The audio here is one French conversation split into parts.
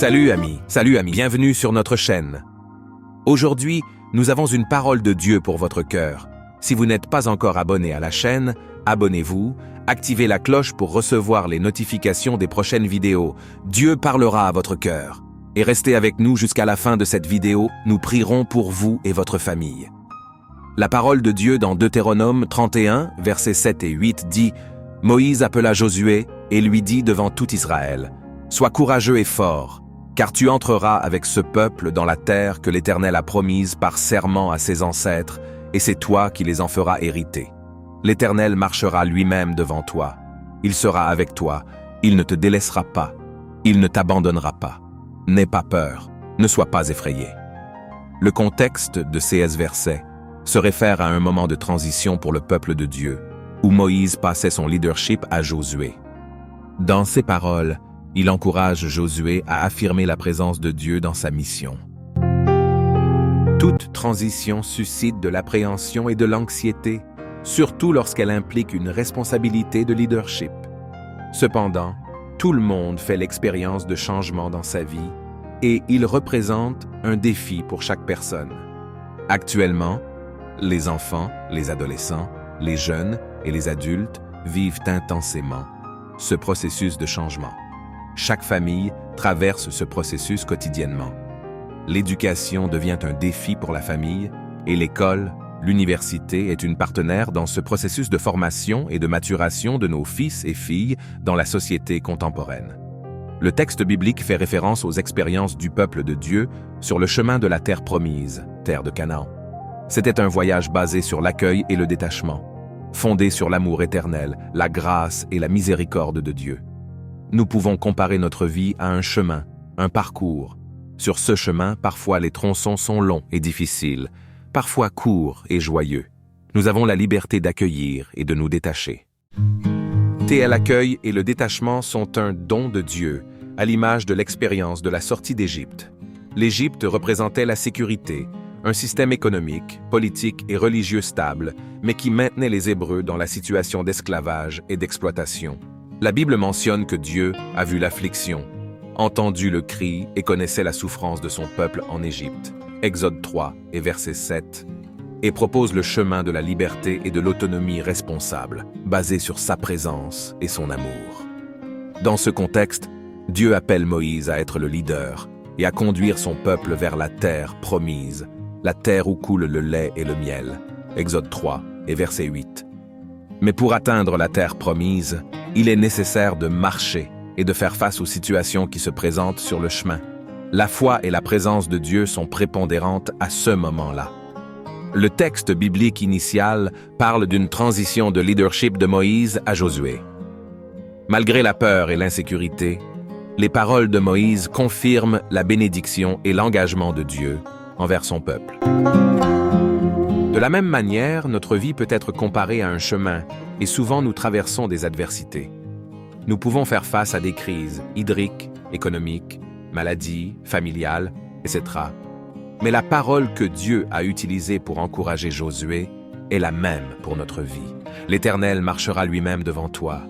Salut amis, bienvenue sur notre chaîne. Aujourd'hui, nous avons une parole de Dieu pour votre cœur. Si vous n'êtes pas encore abonné à la chaîne, abonnez-vous, activez la cloche pour recevoir les notifications des prochaines vidéos. Dieu parlera à votre cœur. Et restez avec nous jusqu'à la fin de cette vidéo, nous prierons pour vous et votre famille. La parole de Dieu dans Deutéronome 31, versets 7 et 8 dit « Moïse appela Josué et lui dit devant tout Israël, « Sois courageux et fort, car tu entreras avec ce peuple dans la terre que l'Éternel a promise par serment à ses ancêtres, et c'est toi qui les en feras hériter. L'Éternel marchera lui-même devant toi. Il sera avec toi, il ne te délaissera pas, il ne t'abandonnera pas. N'aie pas peur, ne sois pas effrayé. » Le contexte de ces versets se réfère à un moment de transition pour le peuple de Dieu, où Moïse passait son leadership à Josué. Dans ces paroles, il encourage Josué à affirmer la présence de Dieu dans sa mission. Toute transition suscite de l'appréhension et de l'anxiété, surtout lorsqu'elle implique une responsabilité de leadership. Cependant, tout le monde fait l'expérience de changement dans sa vie et il représente un défi pour chaque personne. Actuellement, les enfants, les adolescents, les jeunes et les adultes vivent intensément ce processus de changement. Chaque famille traverse ce processus quotidiennement. L'éducation devient un défi pour la famille et l'école, l'université est une partenaire dans ce processus de formation et de maturation de nos fils et filles dans la société contemporaine. Le texte biblique fait référence aux expériences du peuple de Dieu sur le chemin de la terre promise, terre de Canaan. C'était un voyage basé sur l'accueil et le détachement, fondé sur l'amour éternel, la grâce et la miséricorde de Dieu. Nous pouvons comparer notre vie à un chemin, un parcours. Sur ce chemin, parfois les tronçons sont longs et difficiles, parfois courts et joyeux. Nous avons la liberté d'accueillir et de nous détacher. L'accueil et le détachement sont un don de Dieu, à l'image de l'expérience de la sortie d'Égypte. L'Égypte représentait la sécurité, un système économique, politique et religieux stable, mais qui maintenait les Hébreux dans la situation d'esclavage et d'exploitation. La Bible mentionne que Dieu a vu l'affliction, entendu le cri et connaissait la souffrance de son peuple en Égypte. Exode 3 et verset 7, et propose le chemin de la liberté et de l'autonomie responsable, basé sur sa présence et son amour. Dans ce contexte, Dieu appelle Moïse à être le leader et à conduire son peuple vers la terre promise, la terre où coule le lait et le miel. Exode 3 et verset 8. Mais pour atteindre la terre promise, il est nécessaire de marcher et de faire face aux situations qui se présentent sur le chemin. La foi et la présence de Dieu sont prépondérantes à ce moment-là. Le texte biblique initial parle d'une transition de leadership de Moïse à Josué. Malgré la peur et l'insécurité, les paroles de Moïse confirment la bénédiction et l'engagement de Dieu envers son peuple. De la même manière, notre vie peut être comparée à un chemin et souvent nous traversons des adversités. Nous pouvons faire face à des crises hydriques, économiques, maladies, familiales, etc. Mais la parole que Dieu a utilisée pour encourager Josué est la même pour notre vie. L'Éternel marchera lui-même devant toi.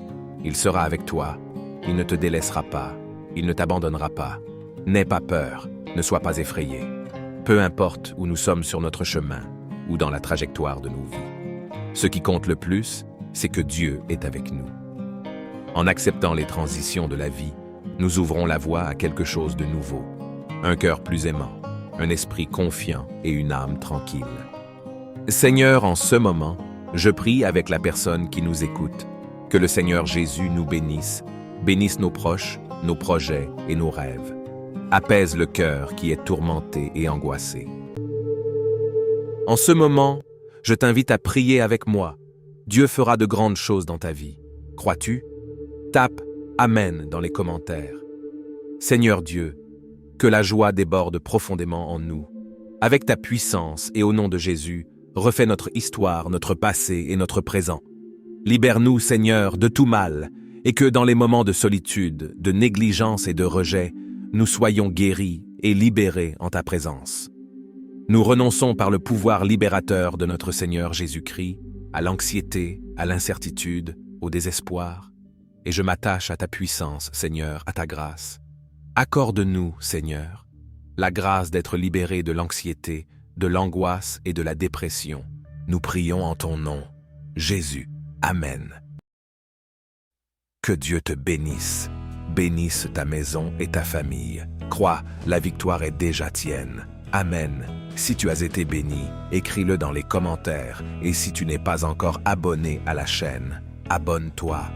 Il sera avec toi. Il ne te délaissera pas. Il ne t'abandonnera pas. N'aie pas peur. Ne sois pas effrayé. Peu importe où nous sommes sur notre chemin ou dans la trajectoire de nos vies. Ce qui compte le plus, c'est que Dieu est avec nous. En acceptant les transitions de la vie, nous ouvrons la voie à quelque chose de nouveau. Un cœur plus aimant, un esprit confiant et une âme tranquille. Seigneur, en ce moment, je prie avec la personne qui nous écoute, que le Seigneur Jésus nous bénisse, bénisse nos proches, nos projets et nos rêves. Apaise le cœur qui est tourmenté et angoissé. En ce moment, je t'invite à prier avec moi. Dieu fera de grandes choses dans ta vie. Crois-tu? Tape « Amen » dans les commentaires. Seigneur Dieu, que la joie déborde profondément en nous. Avec ta puissance et au nom de Jésus, refais notre histoire, notre passé et notre présent. Libère-nous, Seigneur, de tout mal, et que dans les moments de solitude, de négligence et de rejet, nous soyons guéris et libérés en ta présence. Nous renonçons par le pouvoir libérateur de notre Seigneur Jésus-Christ à l'anxiété, à l'incertitude, au désespoir, et je m'attache à ta puissance, Seigneur, à ta grâce. Accorde-nous, Seigneur, la grâce d'être libérés de l'anxiété, de l'angoisse et de la dépression. Nous prions en ton nom, Jésus. Amen. Que Dieu te bénisse, bénisse ta maison et ta famille. Crois, la victoire est déjà tienne. Amen. Si tu as été béni, écris-le dans les commentaires et si tu n'es pas encore abonné à la chaîne, abonne-toi.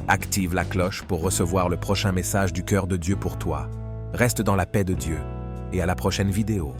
Active la cloche pour recevoir le prochain message du cœur de Dieu pour toi. Reste dans la paix de Dieu et à la prochaine vidéo.